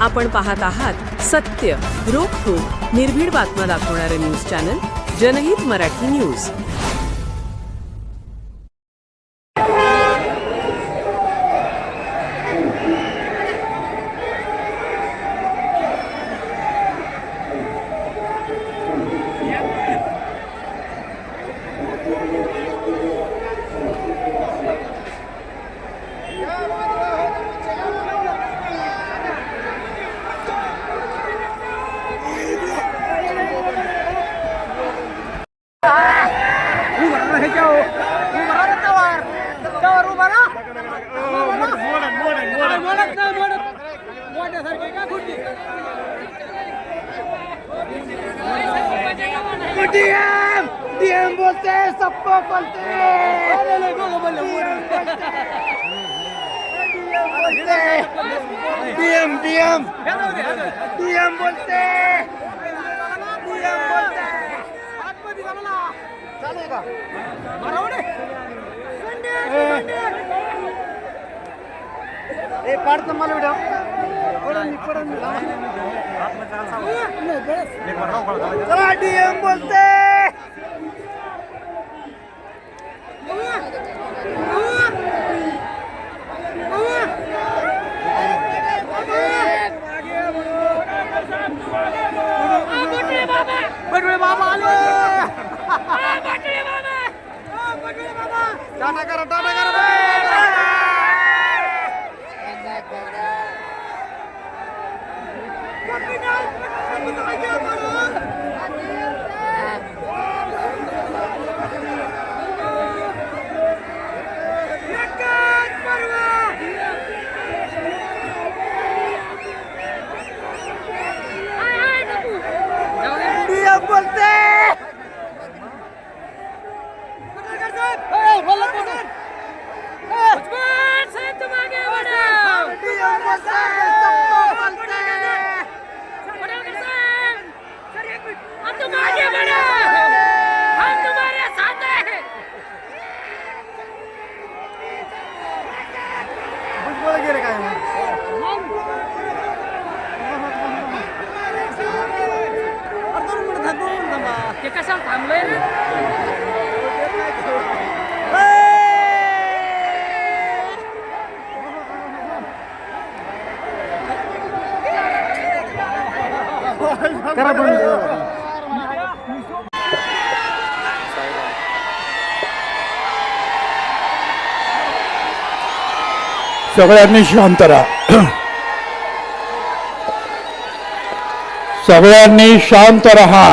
आपण पाहत आहात सत्य, रोखठोक, निर्भीड बातम्या दाखवणारे न्यूज चॅनल जनहित मराठी न्यूज। डीएम बोलते सबको बोलते डीएम डीएम डीएम बोलते चालेगा पाडतो मला बेटा चला डीएम बोलते बटवे बाबा आले टाटा करा बोलते कशाला थांबलोय रे करा सगळ्यांनी शांत राहा। सगळ्यांनी शांत रहा।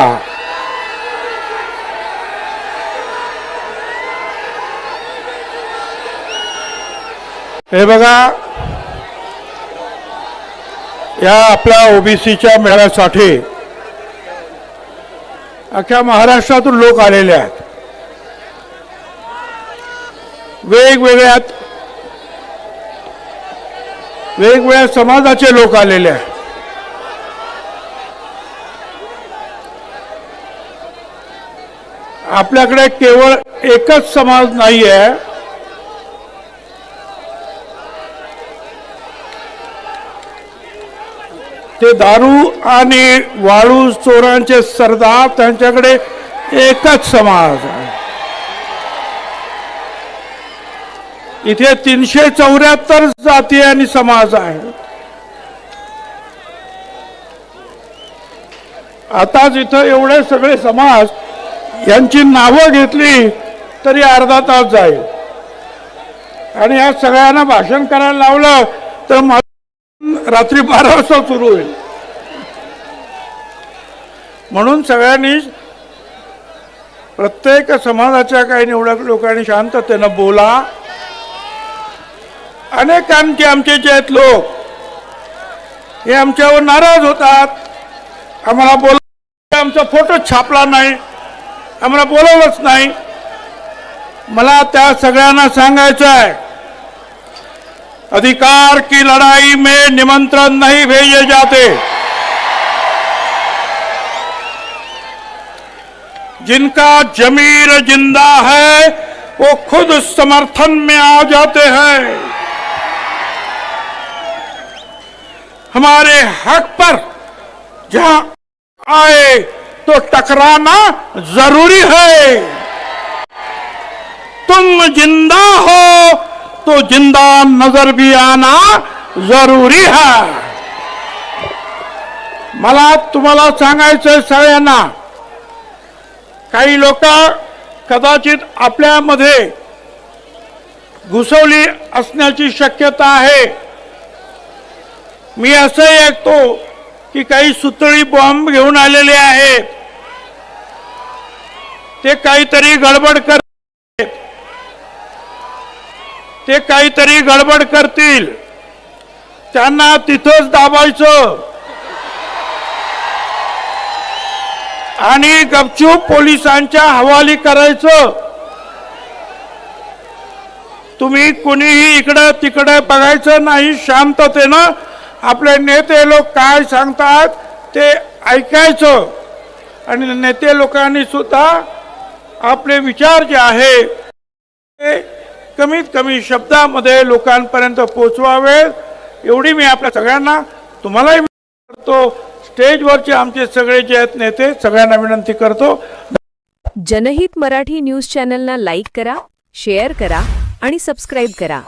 हे बघा, या आपल्या ओबीसीच्या मेळाव्यासाठी अख्ख्या महाराष्ट्रातून लोक आलेले आहेत। वेगवेगळ्या समाजाचे लोक आलेले आहेत। आपल्याकडे केवळ एकच समाज नाही आहे, ते दारू आणि वाळू चोरांचे सरदार, त्यांच्याकडे एकच समाज आहे। इथे 374 जाती आणि समाज आहेत। आताच इथं एवढे सगळे समाज यांची नावं घेतली तरी अर्धा तास जाईल, आणि या सगळ्यांना भाषण करायला लावलं तर रात्री 12 वाजता सुरू होईल। म्हणून सगळ्यांनी, प्रत्येक समाजाच्या काही निवडक लोकांनी शांततेनं बोला। अनेक आमचे जे आहेत लोक हे आमच्यावर नाराज होतात, आम्हाला बोलवलं, आमचा फोटो छापला नाही, आम्हाला बोलवलंच नाही। मला त्या सगळ्यांना सांगायचं आहे, अधिकार की लड़ाई में निमंत्रण नहीं भेजे जाते। जिनका जमीर जिंदा है वो खुद समर्थन में आ जाते हैं। हमारे हक पर जहां आए तो टकराना जरूरी है। तुम जिंदा हो तो जिंदा नजर भी आना जरूरी है। मला तुम्हाला सांगायचं सगळ्यांना, काही लोक कदाचित आपल्यामध्ये घुसवली असण्याची शक्यता आहे। मी असं ऐकतो की काही सुतळी बॉम्ब घेऊन आलेले आहेत, ते काहीतरी गडबड करतील, त्यांना तिथंच दाबायचं आणि गपचूप पोलिसांच्या हवाली करायचं। तुम्ही कोणीही इकडं तिकडे बघायचं नाही, शांततेनं आपले नेते लोक काय सांगतात ते ऐकायचं आणि नेते लोकांनी सुद्धा आपले विचार जे आहे ते कमीत कमी शब्दामध्ये लोकांपर्यंत पोहोचवावे, एवढी मी आपल्या सगळ्यांना तुम्हालाही करतो। स्टेजवरचे आमचे सगळे जे आहेत नेते सगळ्यांना विनंती करतो। जनहित मराठी न्यूज चॅनलला लाईक करा, शेअर करा आणि सबस्क्राईब करा।